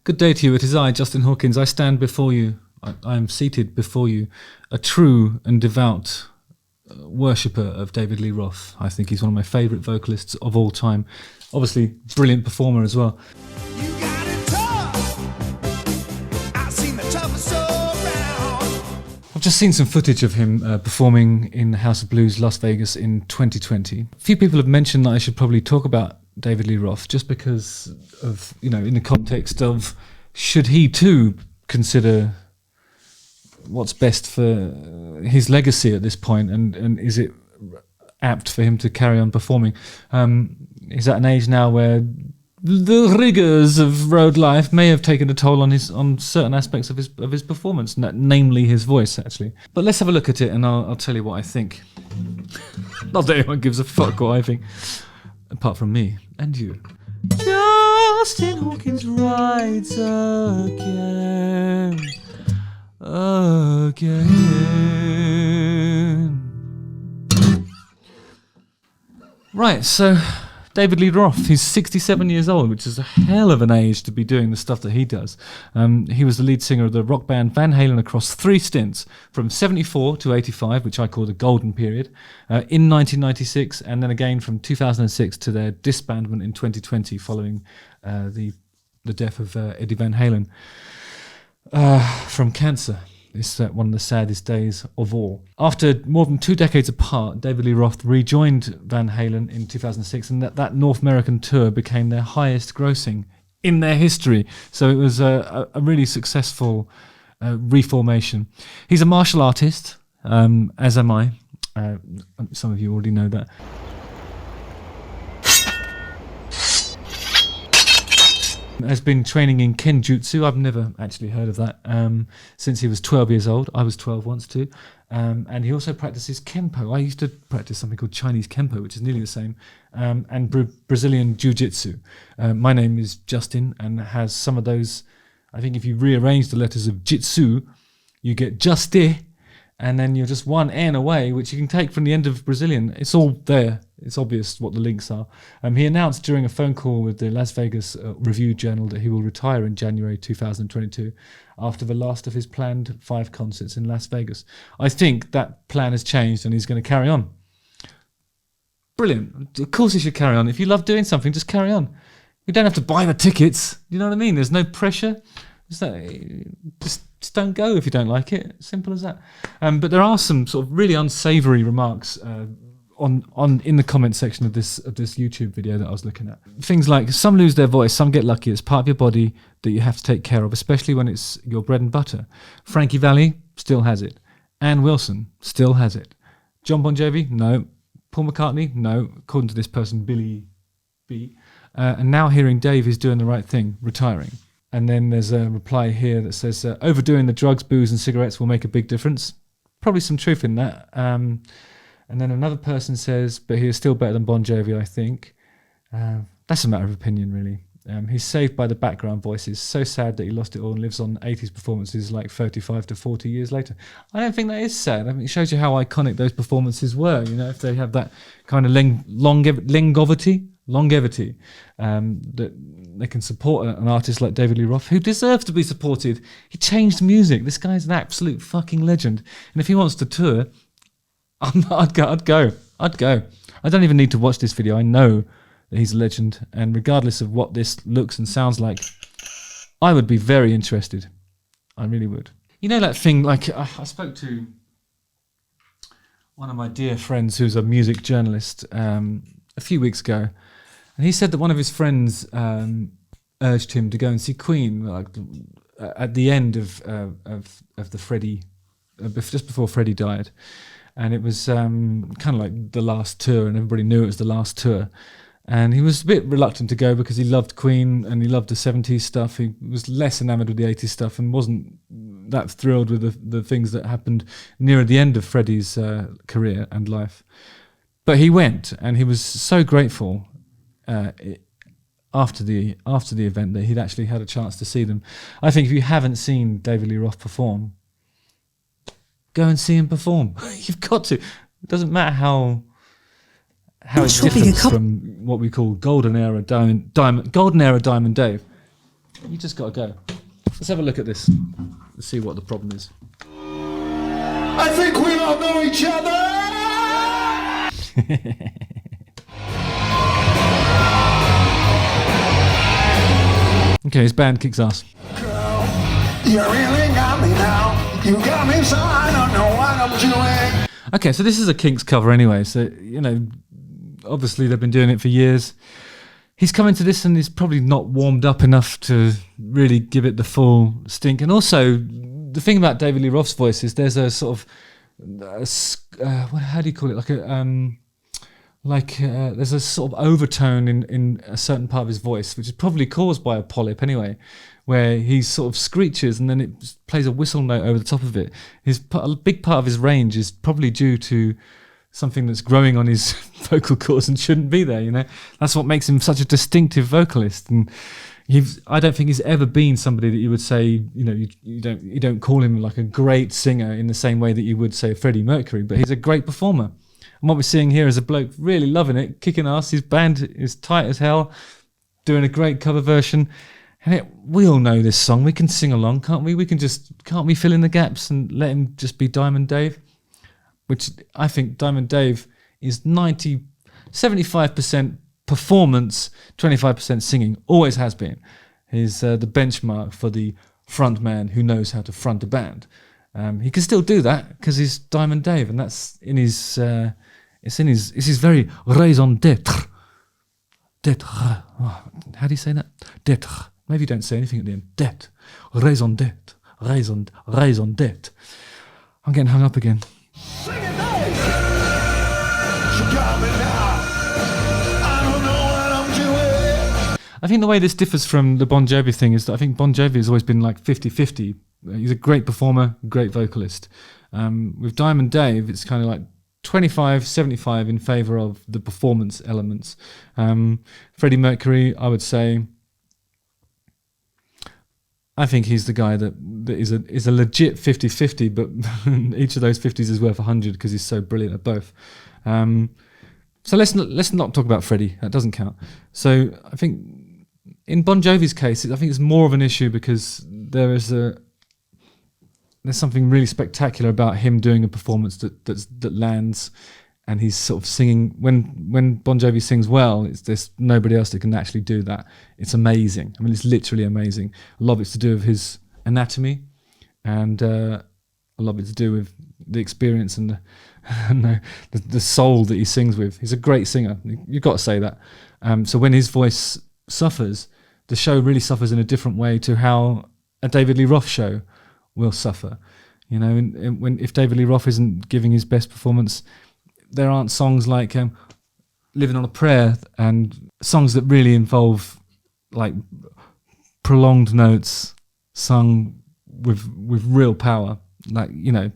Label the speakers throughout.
Speaker 1: Good day to you. It is I, Justin Hawkins. I stand before you. I am seated before you, a true and devout worshipper of David Lee Roth. I think he's one of my favourite vocalists of all time. Obviously, brilliant performer as well.
Speaker 2: You got it tough. I've seen the toughest around.
Speaker 1: I've just seen some footage of him performing in the House of Blues, Las Vegas in 2020. A few people have mentioned that I should probably talk about David Lee Roth just because of, in the context of, should he too consider what's best for his legacy at this point, and is it apt for him to carry on performing? He's at an age now where the rigours of road life may have taken a toll on certain aspects of his performance, namely his voice, actually. But let's have a look at it, and I'll tell you what I think. Not that anyone gives a fuck what I think, apart from me and you. Justin Hawkins rides again. Right, so David Lee Roth, he's 67 years old, which is a hell of an age to be doing the stuff that he does. He was the lead singer of the rock band Van Halen across 3 stints, from 74 to 85, which I call the golden period, in 1996, and then again from 2006 to their disbandment in 2020 following the death of Eddie Van Halen from cancer. It's one of the saddest days of all. After more than 2 decades apart, David Lee Roth rejoined Van Halen in 2006, and that North American tour became their highest grossing in their history. So it was a really successful reformation. He's a martial artist, as am I. Some of you already know that. Has been training in Kenjutsu. I've never actually heard of that. Since he was 12 years old. I was 12 once too. And he also practices Kempo. I used to practice something called Chinese Kempo, which is nearly the same, and Brazilian Jiu-Jitsu. My name is Justin, and has some of those. I think if you rearrange the letters of Jitsu, you get Justi, and then you're just one N away, which you can take from the end of Brazilian. It's all there. It's obvious what the links are. He announced during a phone call with the Las Vegas Review-Journal that he will retire in January 2022 after the last of his planned 5 concerts in Las Vegas. I think that plan has changed and he's going to carry on. Brilliant. Of course he should carry on. If you love doing something, just carry on. You don't have to buy the tickets. You know what I mean? There's no pressure. Just don't go if you don't like it. Simple as that. But there are some sort of really unsavoury remarks on in the comment section of this YouTube video that I was looking at. Things like, some lose their voice, some get lucky. It's part of your body that you have to take care of, especially when it's your bread and butter. Frankie Valli still has it. Ann Wilson still has it. John Bon Jovi? No. Paul McCartney? No. According to this person, Billy B. And now hearing Dave is doing the right thing, retiring. And then there's a reply here that says, overdoing the drugs, booze and cigarettes will make a big difference. Probably some truth in that. And then another person says, but he is still better than Bon Jovi, I think. That's a matter of opinion, really. He's saved by the background voices. So sad that he lost it all and lives on 80s performances like 35 to 40 years later. I don't think that is sad. I mean, it shows you how iconic those performances were. If they have that kind of longevity, that they can support an artist like David Lee Roth, who deserves to be supported. He changed music. This guy's an absolute fucking legend. And if he wants to tour, I'd go. I don't even need to watch this video. I know that he's a legend, and regardless of what this looks and sounds like, I would be very interested. I really would. That thing, like, I spoke to one of my dear friends who's a music journalist a few weeks ago, and he said that one of his friends urged him to go and see Queen at the end of the Freddie, just before Freddie died. And it was kind of like the last tour, and everybody knew it was the last tour. And he was a bit reluctant to go because he loved Queen and he loved the 70s stuff. He was less enamoured with the 80s stuff and wasn't that thrilled with the things that happened nearer the end of Freddie's career and life. But he went, and he was so grateful after the event that he'd actually had a chance to see them. I think if you haven't seen David Lee Roth perform, go and see him perform. You've got to. It doesn't matter how it differs from what we call golden era Diamond Dave. You just got to go. Let's have a look at this. Let's see what the problem is.
Speaker 2: I think we all know each other.
Speaker 1: Okay, his band kicks ass.
Speaker 2: Girl, you really got me now. You got me so I don't know what I'm doing.
Speaker 1: Okay, so this is a Kinks cover anyway. So, you know, obviously they've been doing it for years. He's coming to this and he's probably not warmed up enough to really give it the full stink. And also, the thing about David Lee Roth's voice is there's a sort of, how do you call it? There's a sort of overtone in a certain part of his voice, which is probably caused by a polyp anyway, where he sort of screeches and then it plays a whistle note over the top of it. A big part of his range is probably due to something that's growing on his vocal cords and shouldn't be there, you know. That's what makes him such a distinctive vocalist. And I don't think he's ever been somebody that you would say, you know, you don't call him like a great singer in the same way that you would say Freddie Mercury, but he's a great performer. And what we're seeing here is a bloke really loving it, kicking ass. His band is tight as hell, doing a great cover version. And we all know this song. We can sing along, can't we? Can't we fill in the gaps and let him just be Diamond Dave? Which I think Diamond Dave is 75% performance, 25% singing. Always has been. He's the benchmark for the front man who knows how to front a band. He can still do that because he's Diamond Dave, and that's in his. It's his very raison d'être. D'être. Oh, how do you say that? D'être. Maybe you don't say anything at the end. D'être. Raison d'être. Raison d'être. I'm getting hung up again.
Speaker 2: Sing it now. She got me now. I don't know what I'm doing.
Speaker 1: I think the way this differs from the Bon Jovi thing is that I think Bon Jovi has always been like 50-50. He's a great performer, great vocalist. With Diamond Dave, it's kind of like 25-75 in favour of the performance elements. Freddie Mercury, I would say, I think he's the guy that is a legit 50-50, but each of those 50s is worth 100 because he's so brilliant at both. So let's not talk about Freddie. That doesn't count. So I think in Bon Jovi's case, I think it's more of an issue because there's something really spectacular about him doing a performance that lands, and he's sort of singing. When Bon Jovi sings well, there's nobody else that can actually do that. It's amazing. I mean, it's literally amazing. A lot of it's to do with his anatomy, and a lot of it's to do with the experience and the soul that he sings with. He's a great singer. You've got to say that. So when his voice suffers, the show really suffers in a different way to how a David Lee Roth show will suffer. You know, if David Lee Roth isn't giving his best performance, there aren't songs like Living on a Prayer and songs that really involve like prolonged notes sung with real power. Like, you know,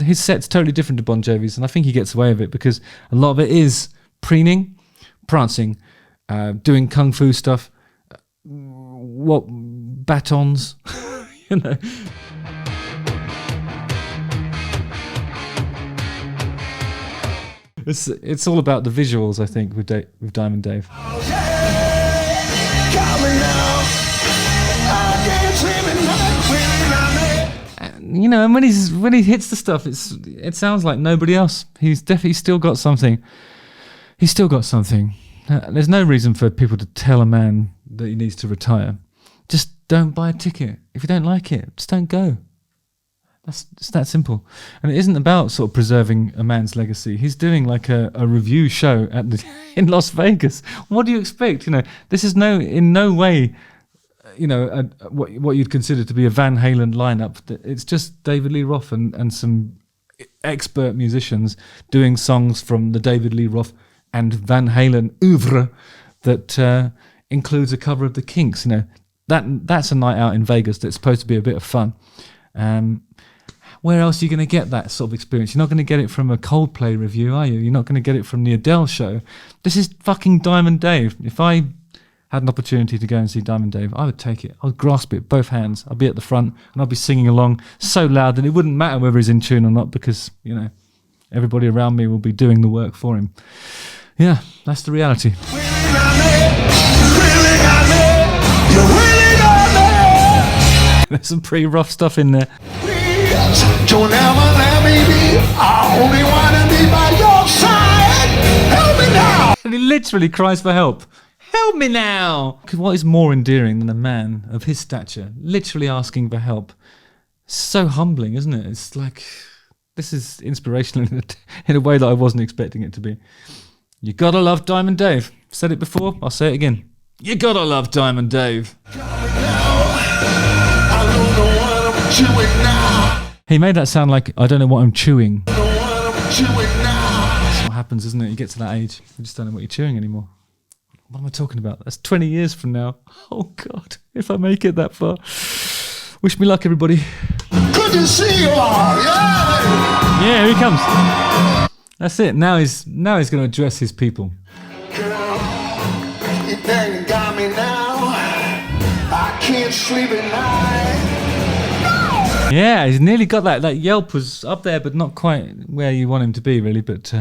Speaker 1: his set's totally different to Bon Jovi's, and I think he gets away with it because a lot of it is preening, prancing, doing kung fu stuff, batons, you know. It's all about the visuals, I think, with Diamond Dave.
Speaker 2: Oh, yeah. Got me now. I can't sleep at night when I'm
Speaker 1: You know, and when he hits the stuff, it sounds like nobody else. He's definitely still got something. He's still got something. There's no reason for people to tell a man that he needs to retire. Just don't buy a ticket. If you don't like it, just don't go. It's that simple. And it isn't about sort of preserving a man's legacy. He's doing like a review show in Las Vegas. What do you expect? You know, this is in no way, you know, what you'd consider to be a Van Halen lineup. It's just David Lee Roth and some expert musicians doing songs from the David Lee Roth and Van Halen oeuvre that includes a cover of the Kinks. You know, that's a night out in Vegas that's supposed to be a bit of fun. Where else are you going to get that sort of experience? You're not going to get it from a Coldplay review, are you? You're not going to get it from the Adele show. This is fucking Diamond Dave. If I had an opportunity to go and see Diamond Dave, I would take it. I would grasp it, both hands. I'd be at the front and I'd be singing along so loud that it wouldn't matter whether he's in tune or not because, you know, everybody around me will be doing the work for him. Yeah, that's the reality.
Speaker 2: Really got me. You really
Speaker 1: There's some pretty rough stuff in there.
Speaker 2: Please, don't ever let me be. I only wanna be by your side. Help me now.
Speaker 1: And he literally cries for help. Help me now! 'Cause what is more endearing than a man of his stature literally asking for help? So humbling, isn't it? It's like, this is inspirational in a way that I wasn't expecting it to be. You gotta love Diamond Dave. Said it before, I'll say it again. You gotta love Diamond Dave.
Speaker 2: I don't know what I'm chewing now.
Speaker 1: He made that sound like, I don't know what I'm chewing.
Speaker 2: I don't know what I'm chewing now.
Speaker 1: That's what happens, isn't it? You get to that age, you just don't know what you're chewing anymore. What am I talking about? That's 20 years from now. Oh God, if I make it that far. Wish me luck, everybody.
Speaker 2: Good to see you all. Yeah.
Speaker 1: Yeah, here he comes. That's it. Now he's going to address his people.
Speaker 2: Girl, you dang got me now. I can't sleep at night.
Speaker 1: Yeah, he's nearly got that. That yelp was up there, but not quite where you want him to be, really. But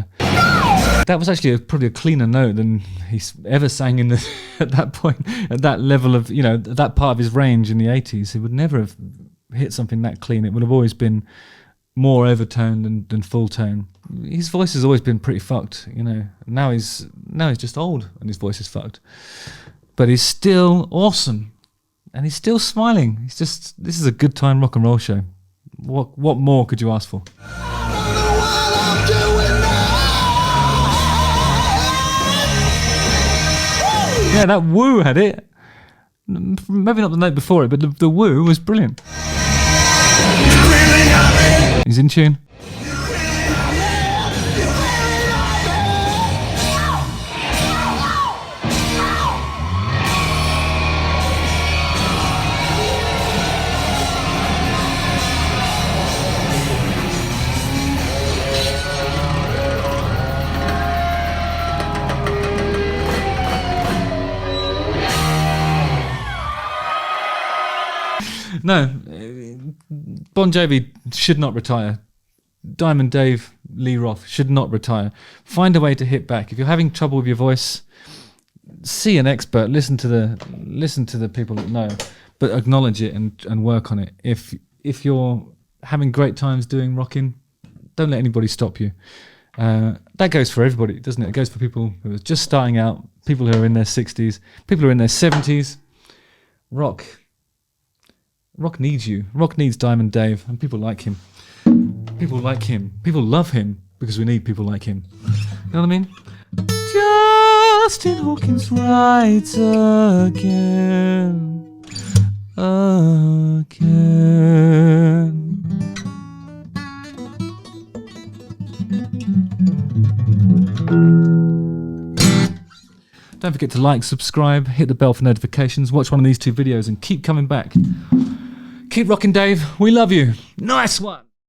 Speaker 1: that was actually probably a cleaner note than he's ever sang in the at that point, at that level of, you know, that part of his range in the 80s. He would never have hit something that clean. It would have always been more overtoned than full tone. His voice has always been pretty fucked, you know. Now he's just old and his voice is fucked. But he's still awesome. And he's still smiling. He's just, this is a good time rock and roll show. What more could you ask for?
Speaker 2: I don't know what I'm doing now.
Speaker 1: Yeah, that woo had it. Maybe not the note before it, but the woo was brilliant.
Speaker 2: Really got me.
Speaker 1: He's in tune. No, Bon Jovi should not retire. Diamond Dave Lee Roth should not retire. Find a way to hit back. If you're having trouble with your voice, see an expert. Listen to the people that know, but acknowledge it and work on it. If you're having great times doing rocking, don't let anybody stop you. That goes for everybody, doesn't it? It goes for people who are just starting out, people who are in their 60s, people who are in their 70s. Rock needs you. Rock needs Diamond Dave, and people like him. People like him. People love him because we need people like him. You know what I mean? Justin Hawkins writes again. Don't forget to like, subscribe, hit the bell for notifications, watch one of these two videos and keep coming back. Keep rocking, Dave. We love you. Nice one.